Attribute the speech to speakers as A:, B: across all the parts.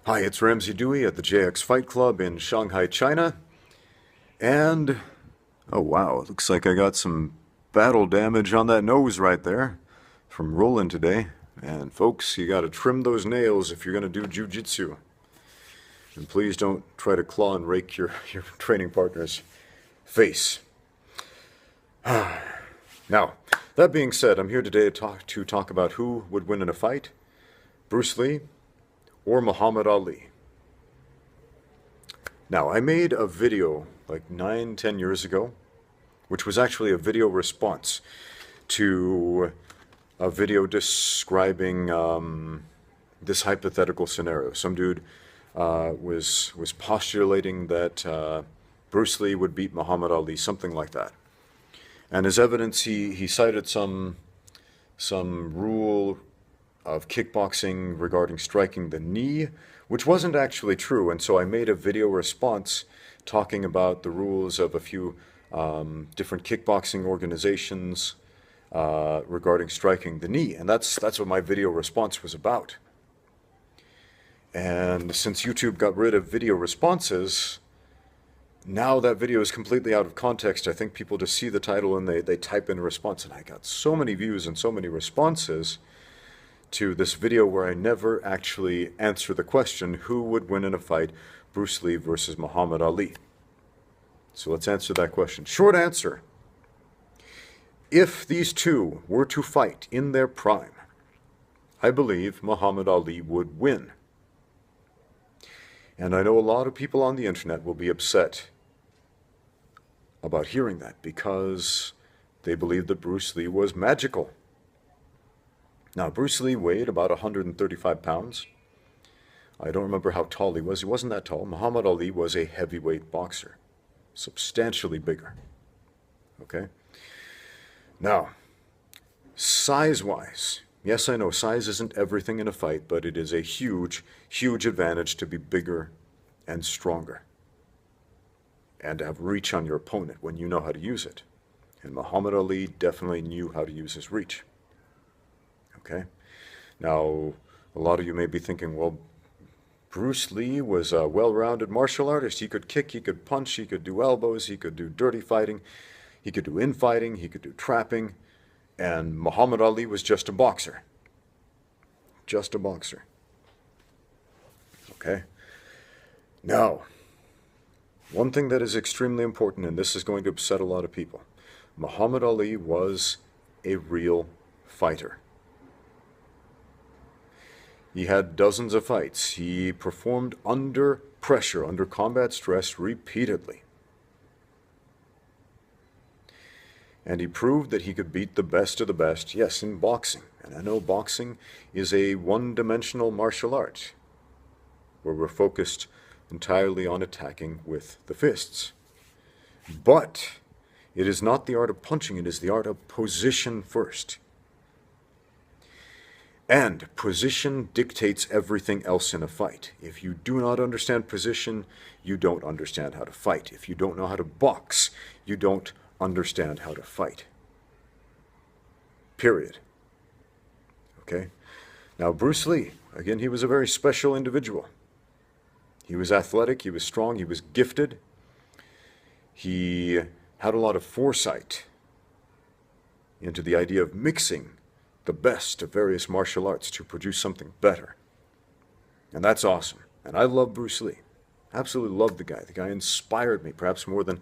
A: Hi, it's Ramsey Dewey at the JX Fight Club in Shanghai, China. And, oh wow, it looks like I got some battle damage on that nose right there from rolling today. And folks, you gotta trim those nails if you're gonna do jujitsu. And please don't try to claw and rake your training partner's face. Now, that being said, I'm here today to talk about who would win in a fight, Bruce Lee or Muhammad Ali. Now, I made a video like 9, 10 years ago, which was actually a video response to a video describing this hypothetical scenario. Some dude was postulating that Bruce Lee would beat Muhammad Ali, something like that. And as evidence, he cited some rule of kickboxing regarding striking the knee, which wasn't actually true. And so I made a video response talking about the rules of a few different kickboxing organizations regarding striking the knee. And that's what my video response was about. And since YouTube got rid of video responses, now that video is completely out of context. I think people just see the title and they type in a response. And I got so many views and so many responses to this video where I never actually answer the question, who would win in a fight, Bruce Lee versus Muhammad Ali? So let's answer that question. Short answer: if these two were to fight in their prime, I believe Muhammad Ali would win. And I know a lot of people on the internet will be upset about hearing that because they believe that Bruce Lee was magical. Now, Bruce Lee weighed about 135 pounds. I don't remember how tall he was. He wasn't that tall. Muhammad Ali was a heavyweight boxer, substantially bigger. Okay? Now, size-wise, yes, I know size isn't everything in a fight, but it is a huge, huge advantage to be bigger and stronger and to have reach on your opponent when you know how to use it. And Muhammad Ali definitely knew how to use his reach. Okay? Now, a lot of you may be thinking, well, Bruce Lee was a well-rounded martial artist. He could kick, he could punch, he could do elbows, he could do dirty fighting, he could do infighting, he could do trapping, and Muhammad Ali was just a boxer. Just a boxer. Okay? Now, one thing that is extremely important, and this is going to upset a lot of people, Muhammad Ali was a real fighter. He had dozens of fights. He performed under pressure, under combat stress repeatedly. And he proved that he could beat the best of the best, yes, in boxing. And I know boxing is a one-dimensional martial art where we're focused entirely on attacking with the fists. But it is not the art of punching, it is the art of position first. And position dictates everything else in a fight. If you do not understand position, you don't understand how to fight. If you don't know how to box, you don't understand how to fight. Period. Okay? Now, Bruce Lee, again, he was a very special individual. He was athletic, he was strong, he was gifted. He had a lot of foresight into the idea of mixing the best of various martial arts to produce something better. And that's awesome. And I love Bruce Lee. Absolutely love the guy. The guy inspired me, perhaps more than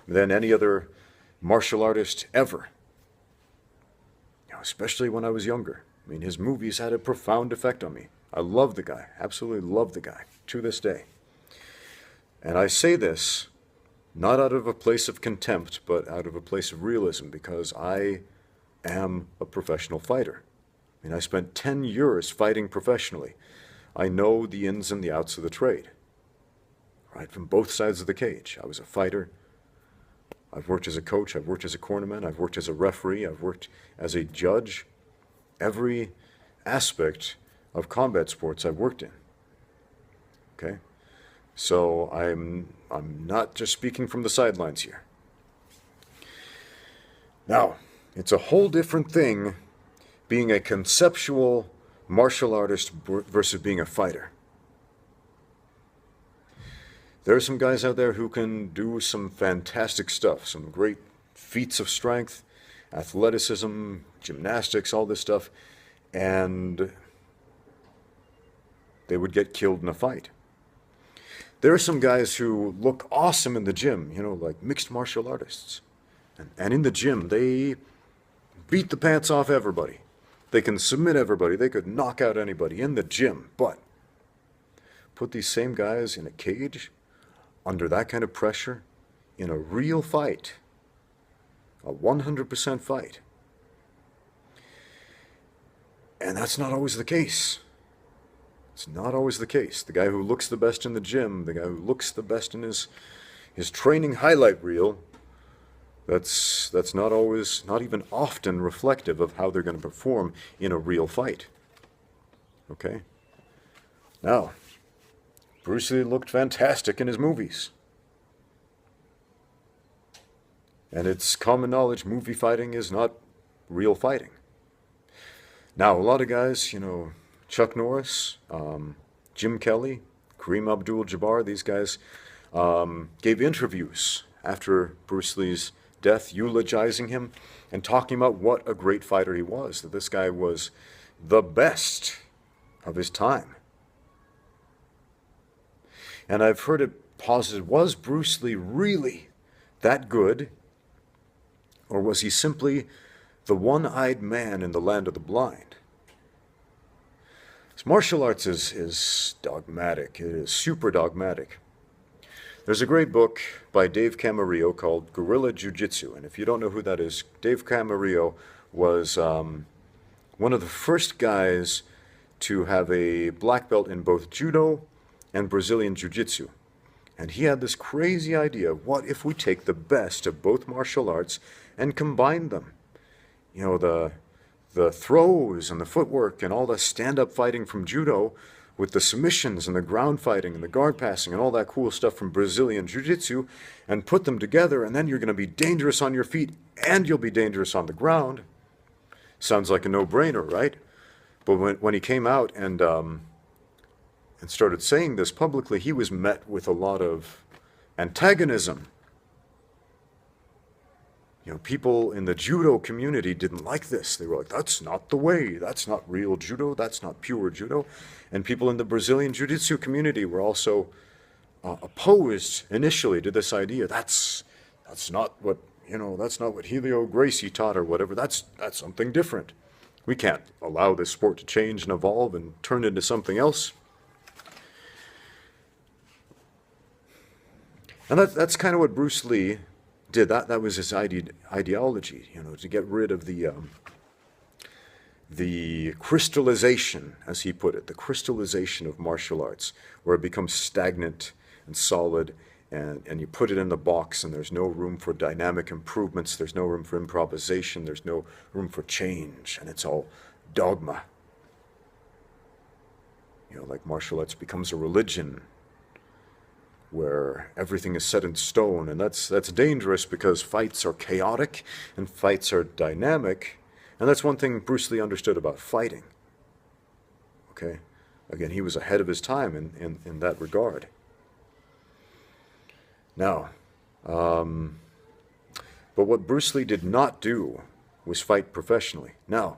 A: any other martial artist ever. You know, especially when I was younger. I mean, his movies had a profound effect on me. I love the guy. Absolutely love the guy to this day. And I say this not out of a place of contempt, but out of a place of realism, because I am a professional fighter. I mean, I spent 10 years fighting professionally. I know the ins and the outs of the trade, right, from both sides of the cage. I was a fighter. I've worked as a coach. I've worked as a cornerman. I've worked as a referee. I've worked as a judge. Every aspect of combat sports I've worked in. Okay? So I'm not just speaking from the sidelines here. Now, it's a whole different thing being a conceptual martial artist versus being a fighter. There are some guys out there who can do some fantastic stuff, some great feats of strength, athleticism, gymnastics, all this stuff, and they would get killed in a fight. There are some guys who look awesome in the gym, like mixed martial artists. And in the gym, they beat the pants off everybody. They can submit everybody. They could knock out anybody in the gym. But put these same guys in a cage, under that kind of pressure, in a real fight, a 100% fight. And that's not always the case. It's not always the case. The guy who looks the best in the gym, the guy who looks the best in his training highlight reel, that's not always, not even often reflective of how they're going to perform in a real fight. Okay? Now, Bruce Lee looked fantastic in his movies. And it's common knowledge movie fighting is not real fighting. Now, a lot of guys, Chuck Norris, Jim Kelly, Kareem Abdul-Jabbar, these guys gave interviews after Bruce Lee's death, eulogizing him and talking about what a great fighter he was, that this guy was the best of his time. And I've heard it posited, was Bruce Lee really that good? Or was he simply the one-eyed man in the land of the blind? So martial arts is dogmatic. It is super dogmatic. There's a great book by Dave Camarillo called Guerrilla Jiu-Jitsu. And if you don't know who that is, Dave Camarillo was one of the first guys to have a black belt in both judo and Brazilian Jiu-Jitsu. And he had this crazy idea, what if we take the best of both martial arts and combine them? The throws and the footwork and all the stand-up fighting from judo with the submissions and the ground fighting and the guard passing and all that cool stuff from Brazilian Jiu-Jitsu, and put them together, and then you're going to be dangerous on your feet and you'll be dangerous on the ground. Sounds like a no-brainer, right? But when he came out and started saying this publicly, he was met with a lot of antagonism. People in the judo community didn't like this. They were like, that's not the way. That's not real judo. That's not pure judo. And people in the Brazilian Jiu-Jitsu community were also opposed initially to this idea. That's not what, that's not what Helio Gracie taught or whatever. That's something different. We can't allow this sport to change and evolve and turn into something else. And that's kind of what Bruce Lee did. That was his ideology, to get rid of the crystallization, as he put it, the crystallization of martial arts, where it becomes stagnant and solid, and you put it in the box, and there's no room for dynamic improvements, there's no room for improvisation, there's no room for change, and it's all dogma. Like martial arts becomes a religion, where everything is set in stone, and that's dangerous because fights are chaotic and fights are dynamic, and that's one thing Bruce Lee understood about fighting. Okay, again, he was ahead of his time in that regard. Now, but what Bruce Lee did not do was fight professionally. Now,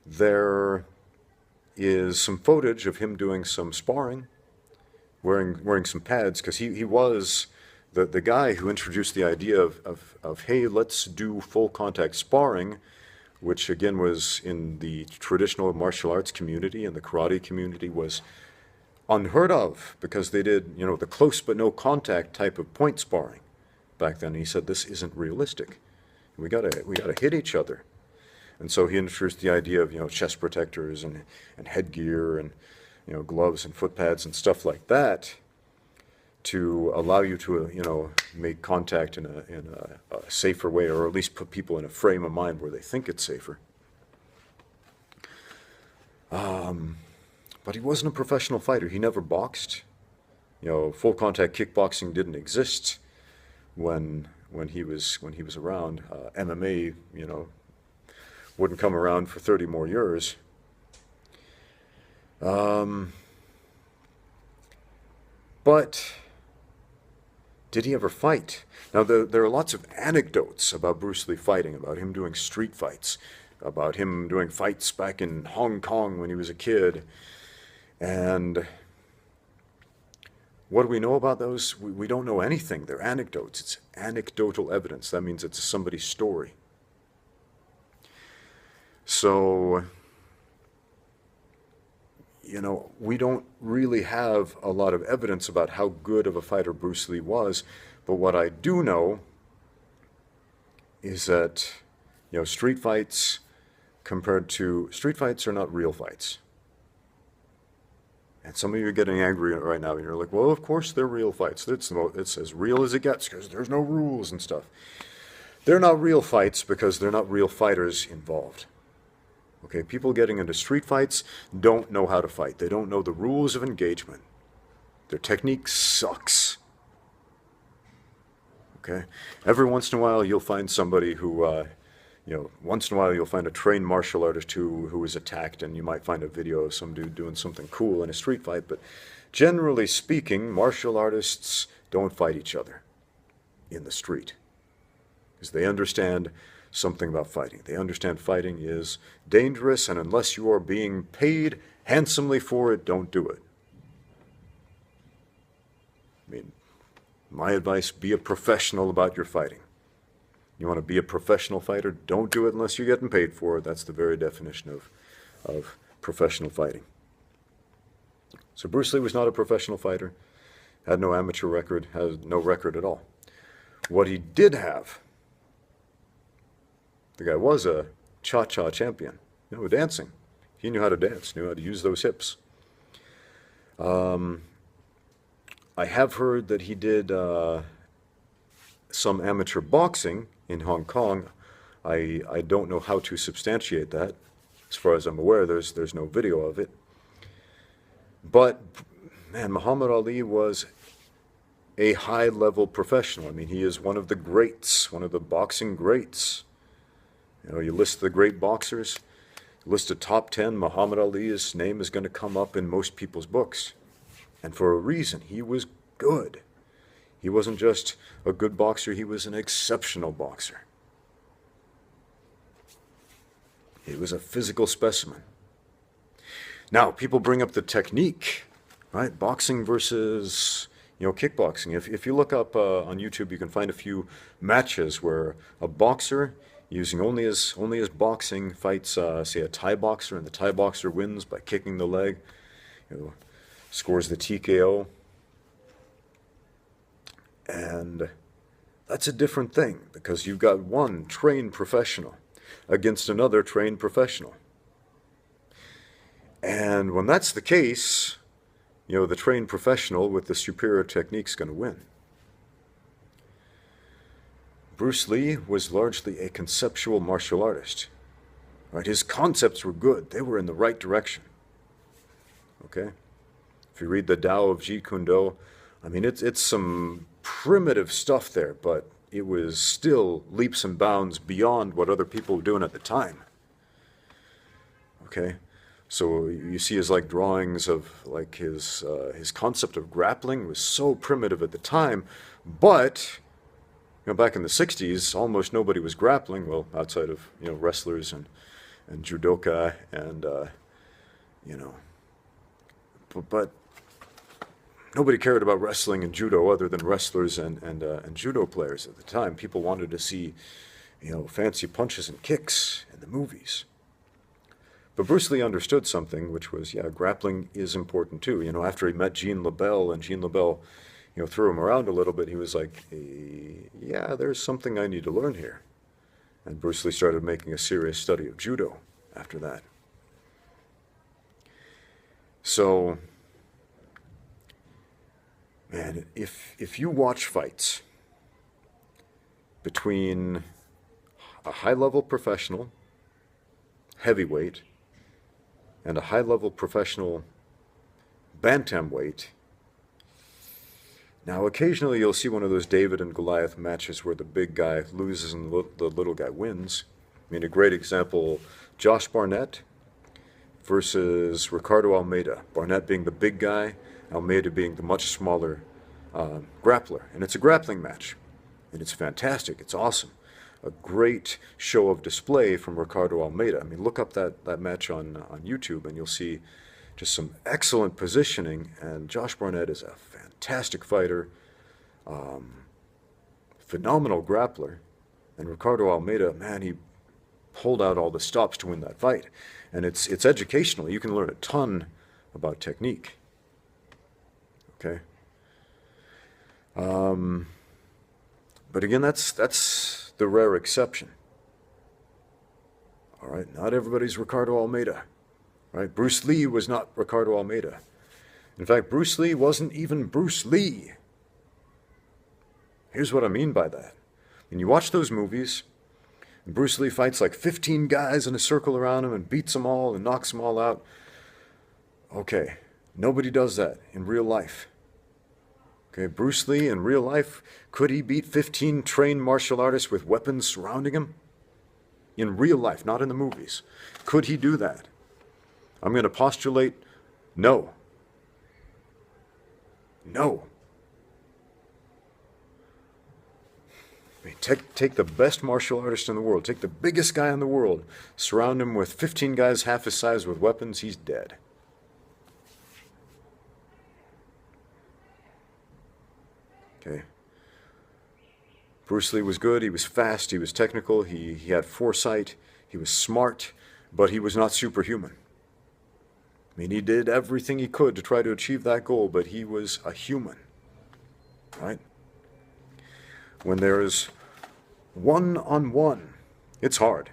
A: there is some footage of him doing some sparring, wearing some pads, because he was the guy who introduced the idea of hey, let's do full contact sparring, which again was in the traditional martial arts community and the karate community was unheard of, because they did the close but no contact type of point sparring back then. He said this isn't realistic. We gotta hit each other. And so he introduced the idea of chest protectors and headgear and gloves and foot pads and stuff like that, to allow you to make contact in a safer way, or at least put people in a frame of mind where they think it's safer. But he wasn't a professional fighter. He never boxed. Full contact kickboxing didn't exist when he was around. MMA wouldn't come around for 30 more years. But Did he ever fight? Now, there are lots of anecdotes about Bruce Lee fighting, about him doing street fights, about him doing fights back in Hong Kong when he was a kid. And what do we know about those? We don't know anything. They're anecdotes. It's anecdotal evidence. That means it's somebody's story. So, you know, we don't really have a lot of evidence about how good of a fighter Bruce Lee was, but what I do know is that, you know, street fights are not real fights. And some of you are getting angry right now, and you're like, well, of course they're real fights. It's as real as it gets because there's no rules and stuff. They're not real fights because they're not real fighters involved. Okay, people getting into street fights don't know how to fight. They don't know the rules of engagement. Their technique sucks. Okay, every once in a while you'll find somebody who, once in a while you'll find a trained martial artist who is attacked, and you might find a video of some dude doing something cool in a street fight. But generally speaking, martial artists don't fight each other in the street because they understand something about fighting. They understand fighting is dangerous, and unless you are being paid handsomely for it, don't do it. I mean, my advice, be a professional about your fighting. You want to be a professional fighter, don't do it unless you're getting paid for it. That's the very definition of professional fighting. So Bruce Lee was not a professional fighter, had no amateur record, had no record at all. What he did have, the guy was a cha-cha champion, dancing. He knew how to dance, knew how to use those hips. I have heard that he did some amateur boxing in Hong Kong. I don't know how to substantiate that. As far as I'm aware, there's no video of it. But, man, Muhammad Ali was a high-level professional. I mean, he is one of the greats, one of the boxing greats. You list the great boxers, list a top 10, Muhammad Ali's name is going to come up in most people's books. And for a reason. He was good. He wasn't just a good boxer, he was an exceptional boxer. He was a physical specimen. Now, people bring up the technique, right? Boxing versus, kickboxing. If you look up on YouTube, you can find a few matches where a boxer using only his boxing fights, say, a Thai boxer, and the Thai boxer wins by kicking the leg, scores the TKO. And that's a different thing because you've got one trained professional against another trained professional. And when that's the case, the trained professional with the superior technique is going to win. Bruce Lee was largely a conceptual martial artist. Right? His concepts were good. They were in the right direction. Okay? If you read the Tao of Jeet Kune Do, I mean, it's some primitive stuff there, but it was still leaps and bounds beyond what other people were doing at the time. Okay? So you see his drawings of his concept of grappling was so primitive at the time, but back in the 60s, almost nobody was grappling, well, outside of, wrestlers and judoka and, but nobody cared about wrestling and judo other than wrestlers and judo players at the time. People wanted to see, fancy punches and kicks in the movies. But Bruce Lee understood something, which was, grappling is important too. After he met Jean LaBelle, and Jean LaBelle, threw him around a little bit, he was like, yeah, there's something I need to learn here. And Bruce Lee started making a serious study of judo after that. So, man, if you watch fights between a high-level professional, heavyweight, and a high-level professional bantamweight, now occasionally you'll see one of those David and Goliath matches where the big guy loses and the little guy wins. I mean, a great example, Josh Barnett versus Ricardo Almeida. Barnett being the big guy, Almeida being the much smaller grappler, and it's a grappling match, and it's fantastic. It's awesome. A great show of display from Ricardo Almeida. I mean, look up that match on YouTube, and you'll see just some excellent positioning. And Josh Barnett is a fantastic fighter, phenomenal grappler, and Ricardo Almeida, man, he pulled out all the stops to win that fight. And it's educational. You can learn a ton about technique. Okay. But again, that's the rare exception. All right, not everybody's Ricardo Almeida. Right? Bruce Lee was not Ricardo Almeida. In fact, Bruce Lee wasn't even Bruce Lee. Here's what I mean by that. When you watch those movies, and Bruce Lee fights like 15 guys in a circle around him and beats them all and knocks them all out. Okay, nobody does that in real life. Okay, Bruce Lee in real life, could he beat 15 trained martial artists with weapons surrounding him? In real life, not in the movies. Could he do that? I'm going to postulate no. No. I mean, take the best martial artist in the world, take the biggest guy in the world, surround him with 15 guys half his size with weapons, he's dead. Okay. Bruce Lee was good, he was fast, he was technical, he had foresight, he was smart, but he was not superhuman. I mean, he did everything he could to try to achieve that goal, but he was a human, right? When there's one-on-one, it's hard.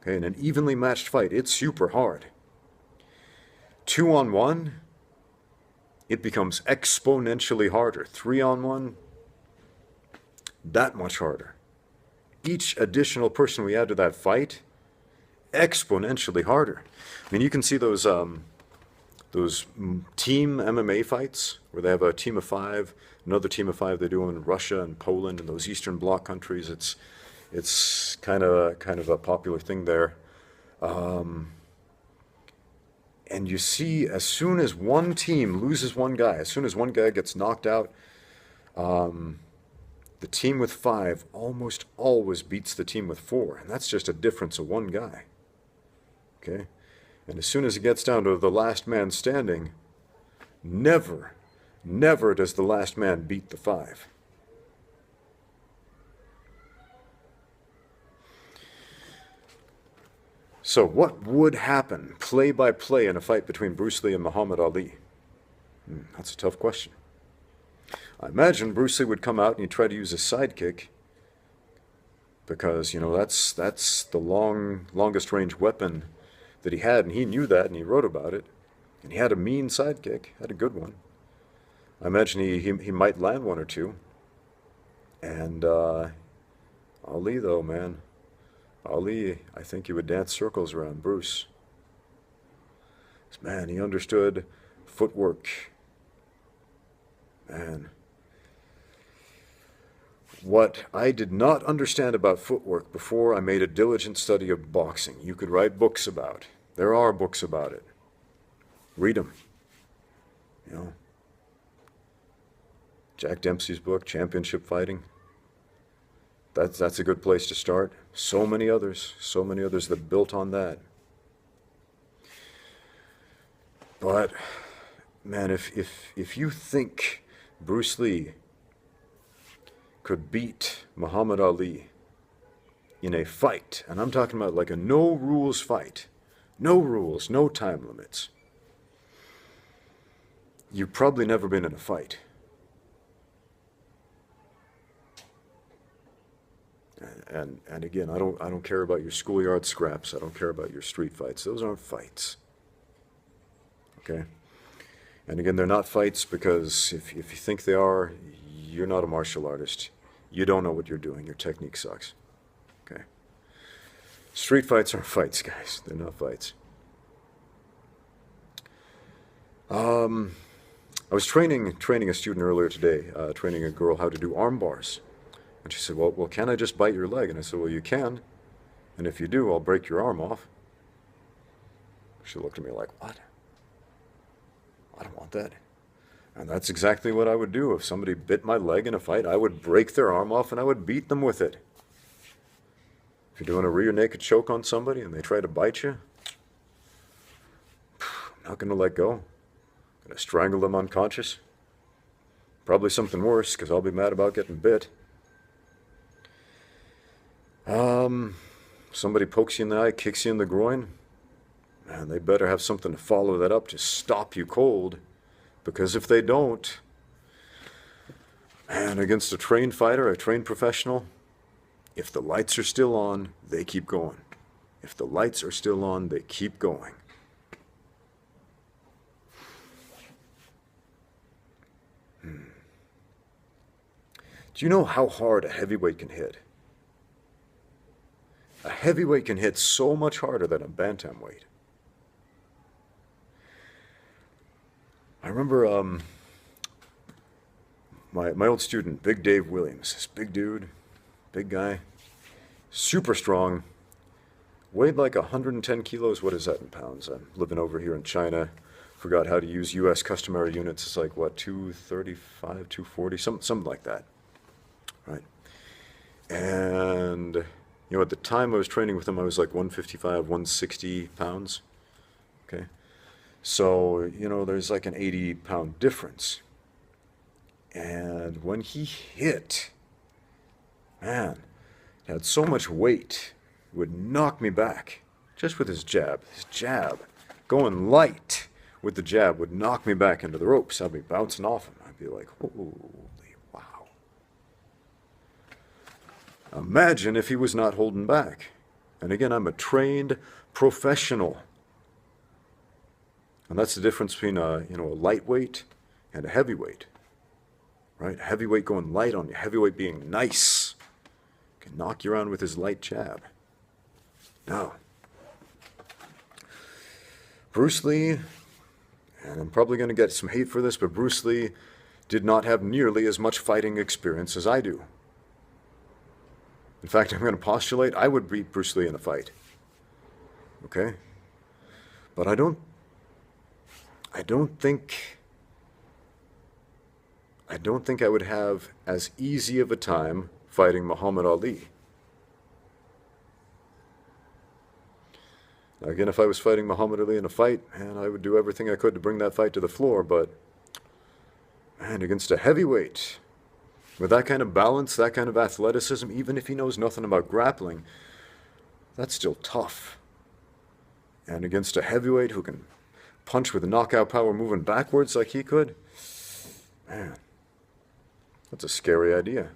A: Okay, in an evenly matched fight, it's super hard. 2-on-1, it becomes exponentially harder. 3-on-1, that much harder. Each additional person we add to that fight, exponentially harder. I mean, you can see those team MMA fights where they have a team of 5, another team of 5 they do in Russia and Poland and those Eastern Bloc countries. It's kind of a popular thing there. And you see, as soon as one team loses one guy, as soon as one guy gets knocked out, the team with 5 almost always beats the team with 4, and that's just a difference of one guy. Okay? And as soon as it gets down to the last man standing, never does the last man beat the 5. So what would happen play by play in a fight between Bruce Lee and Muhammad Ali? That's a tough question. I imagine Bruce Lee would come out and he'd try to use his sidekick because, you know, that's the longest range weapon that he had, and he knew that, and he wrote about it. And he had a mean sidekick, had a good one. I imagine he might land one or two. And Ali, though, man, Ali, I think he would dance circles around Bruce. Man, he understood footwork. Man. What I did not understand about footwork before I made a diligent study of boxing, you could write books about. There are books about it. Read them. You know, Jack Dempsey's book, Championship Fighting. That's a good place to start. So many others that built on that. But man, if you think Bruce Lee could beat Muhammad Ali in a fight, and I'm talking about like a no-rules fight, no rules, no time limits, you've probably never been in a fight. And again, I don't care about your schoolyard scraps. I don't care about your street fights. Those aren't fights. Okay? And again, they're not fights because if you think they are, you're not a martial artist. You don't know what you're doing. Your technique sucks. Okay? Street fights aren't fights, guys. They're not fights. I was training a student earlier today, training a girl how to do arm bars. And she said, well, can I just bite your leg? And I said, well, you can. And if you do, I'll break your arm off. She looked at me like, what? I don't want that. And that's exactly what I would do. If somebody bit my leg in a fight, I would break their arm off and I would beat them with it. If you're doing a rear naked choke on somebody and they try to bite you, I'm not going to let go. I'm going to strangle them unconscious. Probably something worse, because I'll be mad about getting bit. Somebody pokes you in the eye, kicks you in the groin, man, they better have something to follow that up to stop you cold. Because if they don't, man, against a trained fighter, a trained professional, if the lights are still on, they keep going. If the lights are still on, they keep going. Do you know how hard a heavyweight can hit? A heavyweight can hit so much harder than a bantamweight. I remember my old student, Big Dave Williams, this big dude, big guy, super strong, weighed like 110 kilos. What is that in pounds? I'm living over here in China. Forgot how to use U.S. customary units. It's like, what, 235, 240, something like that, right? And, you know, at the time I was training with him, I was like 155, 160 pounds, okay? So, you know, there's like an 80-pound difference. And when he hit, man, he had so much weight, it would knock me back just with his jab. His jab, going light with the jab, would knock me back into the ropes. I'd be bouncing off him. I'd be like, holy wow. Imagine if he was not holding back. And again, I'm a trained professional. And that's the difference between a lightweight and a heavyweight, right? A heavyweight going light on you, heavyweight being nice, can knock you around with his light jab. Now, Bruce Lee, and I'm probably going to get some hate for this, but Bruce Lee did not have nearly as much fighting experience as I do. In fact, I'm going to postulate I would beat Bruce Lee in a fight. Okay? But I don't think I would have as easy of a time fighting Muhammad Ali. Now again, if I was fighting Muhammad Ali in a fight, man, I would do everything I could to bring that fight to the floor, but man, against a heavyweight, with that kind of balance, that kind of athleticism, even if he knows nothing about grappling, that's still tough. And against a heavyweight who can punch with knockout power moving backwards like he could, man, that's a scary idea.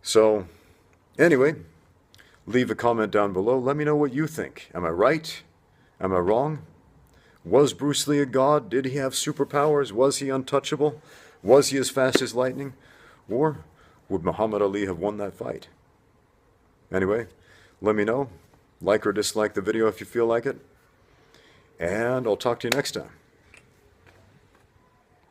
A: So, anyway, leave a comment down below. Let me know what you think. Am I right? Am I wrong? Was Bruce Lee a god? Did he have superpowers? Was he untouchable? Was he as fast as lightning? Or would Muhammad Ali have won that fight? Anyway, let me know. Like or dislike the video if you feel like it. And I'll talk to you next time.